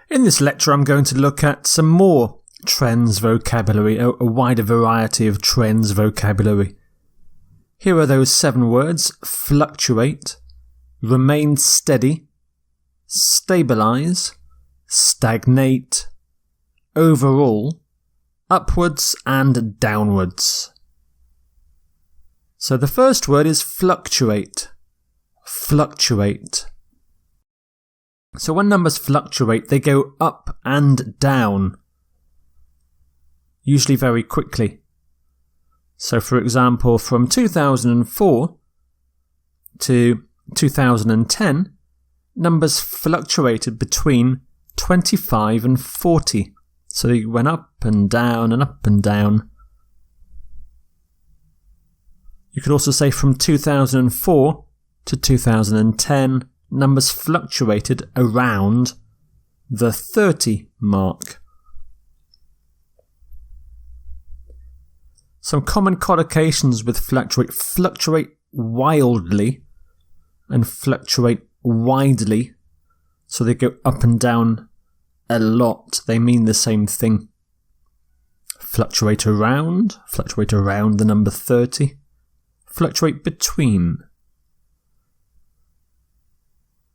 In this lecture I'm going to look at some more trends vocabulary, a wider variety of trends vocabulary. Here are those 7 words: fluctuate, remain steady, stabilise, stagnate, overall, upwards and downwards. So the first word is fluctuate. Fluctuate. So when numbers fluctuate, they go up and down, usually very quickly. So for example, from 2004 to 2010, numbers fluctuated between 25 and 40. So they went up and down and up and down. You could also say from 2004 to 2010, numbers fluctuated around the 30 mark. Some common collocations with fluctuate: fluctuate wildly and fluctuate widely. So they go up and down a lot. They mean the same thing. Fluctuate around the number 30. Fluctuate between.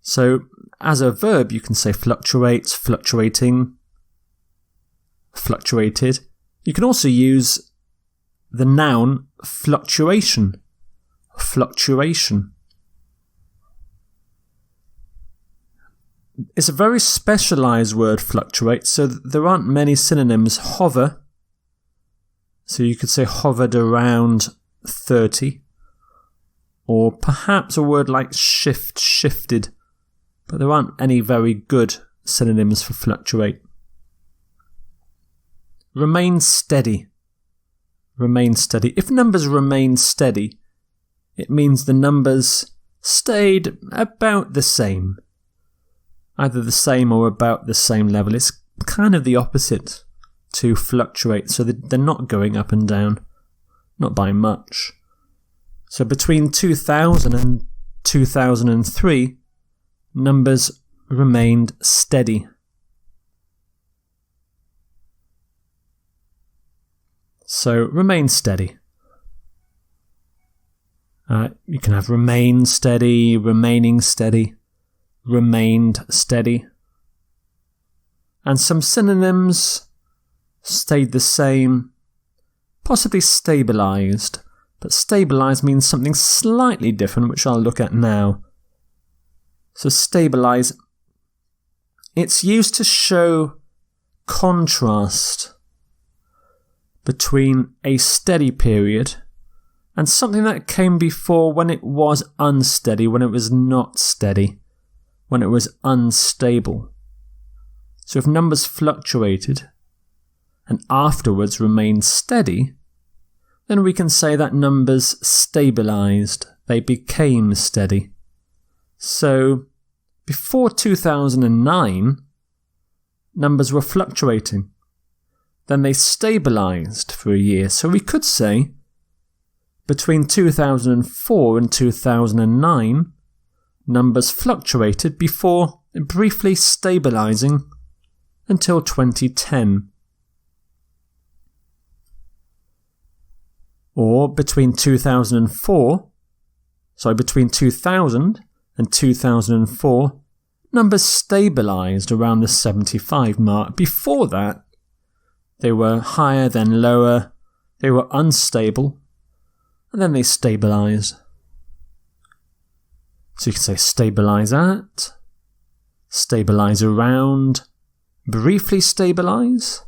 So as a verb you can say fluctuates, fluctuating, fluctuated. You can also use the noun fluctuation, fluctuation. It's a very specialised word, fluctuate, so there aren't many synonyms. Hover, so you could say hovered around 30, or perhaps a word like shift, shifted, but there aren't any very good synonyms for fluctuate. Remain steady. Remain steady. If numbers remain steady, it means the numbers stayed about the same. Either the same or about the same level. It's kind of the opposite to fluctuate, so they're not going up and down, not by much. So between 2000 and 2003, numbers remained steady. So remain steady. You can have remain steady, remaining steady, remained steady. And some synonyms: stayed the same, possibly stabilised. But stabilised means something slightly different, which I'll look at now. So stabilise, it's used to show contrast between a steady period and something that came before when it was unsteady, when it was not steady, when it was unstable. So if numbers fluctuated and afterwards remained steady, then we can say that numbers stabilised, they became steady. So before 2009, numbers were fluctuating. Then they stabilised for a year. So we could say between 2004 and 2009, numbers fluctuated before briefly stabilising until 2010. Or between 2000 and 2004, numbers stabilised around the 75 mark. Before that, they were higher, then lower, they were unstable, and then they stabilised. So you can say stabilise at, stabilise around, briefly stabilise,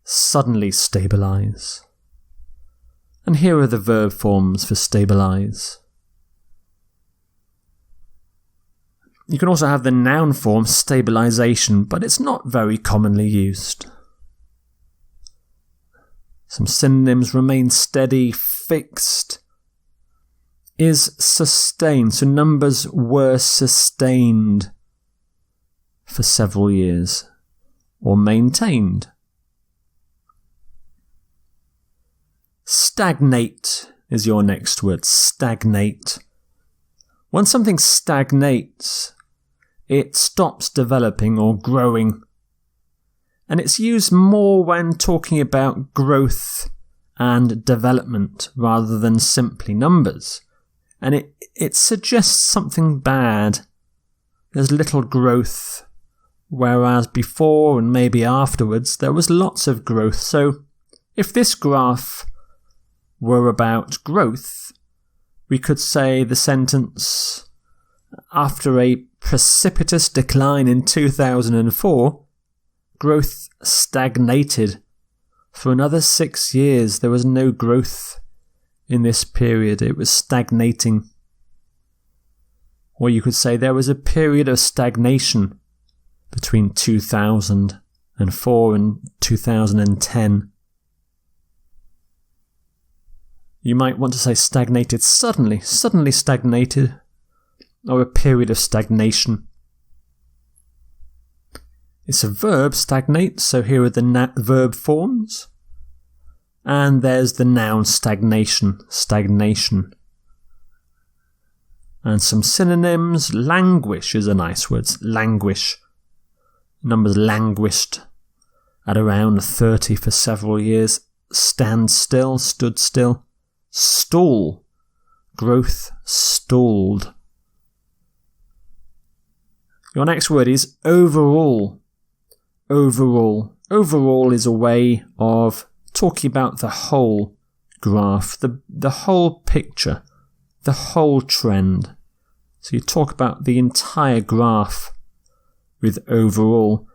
suddenly stabilise. And here are the verb forms for stabilise. You can also have the noun form stabilisation, but it's not very commonly used. Some synonyms: remain steady, fixed, is sustained. So numbers were sustained for several years, or maintained. Stagnate is your next word. Stagnate. When something stagnates, it stops developing or growing And it's used more when talking about growth and development rather than simply numbers. And it suggests something bad. There's little growth, whereas before and maybe afterwards there was lots of growth. So if this graph were about growth, we could say the sentence, after a precipitous decline in 2004, growth stagnated. For another 6 years, there was no growth in this period. It was stagnating. Or you could say there was a period of stagnation between 2004 and 2010. You might want to say stagnated suddenly stagnated, or a period of stagnation. It's a verb, stagnate, so here are the verb forms. And there's the noun stagnation. And some synonyms. Languish is a nice word. Languish. Numbers languished at around 30 for several years. Stand still, stood still. Stall. Growth stalled. Your next word is overall. Overall is a way of talking about the whole graph, the whole picture, the whole trend. So you talk about the entire graph with overall.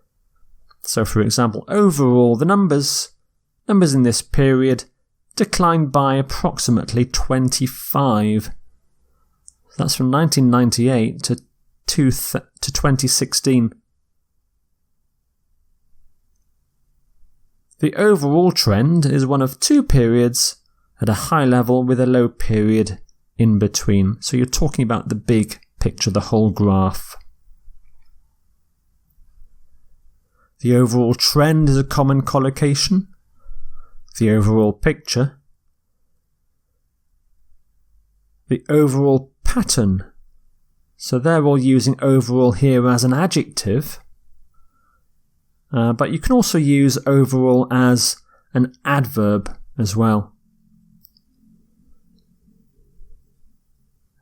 So for example, overall, the numbers in this period declined by approximately 25. That's from 1998 to 2016. The overall trend is one of two periods at a high level with a low period in between. So you're talking about the big picture, the whole graph. The overall trend is a common collocation. The overall picture. The overall pattern. So they're all using overall here as an adjective. But you can also use overall as an adverb as well.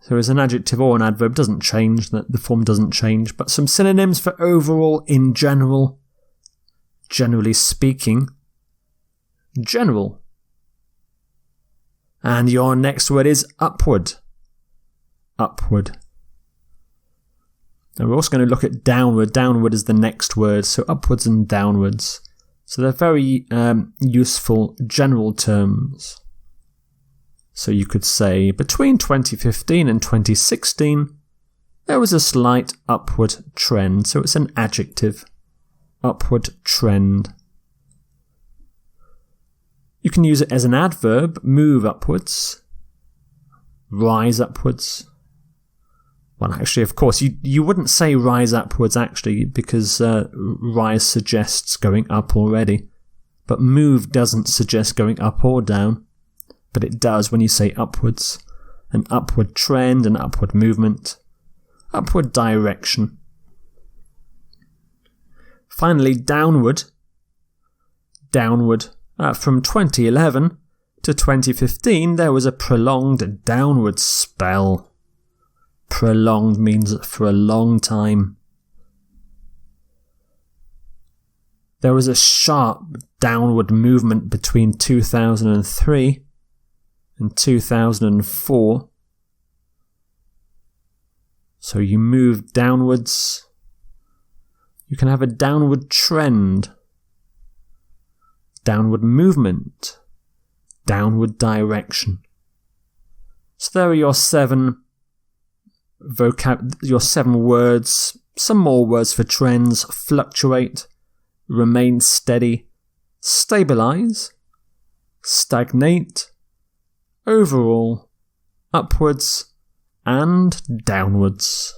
So as an adjective or an adverb doesn't change, the form doesn't change. But some synonyms for overall in general. Generally speaking. General. And your next word is upward. Upward. And we're also going to look at downward. Downward is the next word, so upwards and downwards. So they're very useful general terms. So you could say, between 2015 and 2016, there was a slight upward trend. So it's an adjective. Upward trend. You can use it as an adverb, move upwards, rise upwards. Well, actually, of course, you wouldn't say rise upwards, actually, because rise suggests going up already. But move doesn't suggest going up or down. But it does when you say upwards. An upward trend, an upward movement, upward direction. Finally, downward. Downward. From 2011 to 2015, there was a prolonged downward spell. Prolonged means for a long time. There was a sharp downward movement between 2003 and 2004. So you move downwards. You can have a downward trend, downward movement, downward direction. So there are your seven words. Some more words for trends: fluctuate, remain steady, stabilize, stagnate, overall, upwards, and downwards.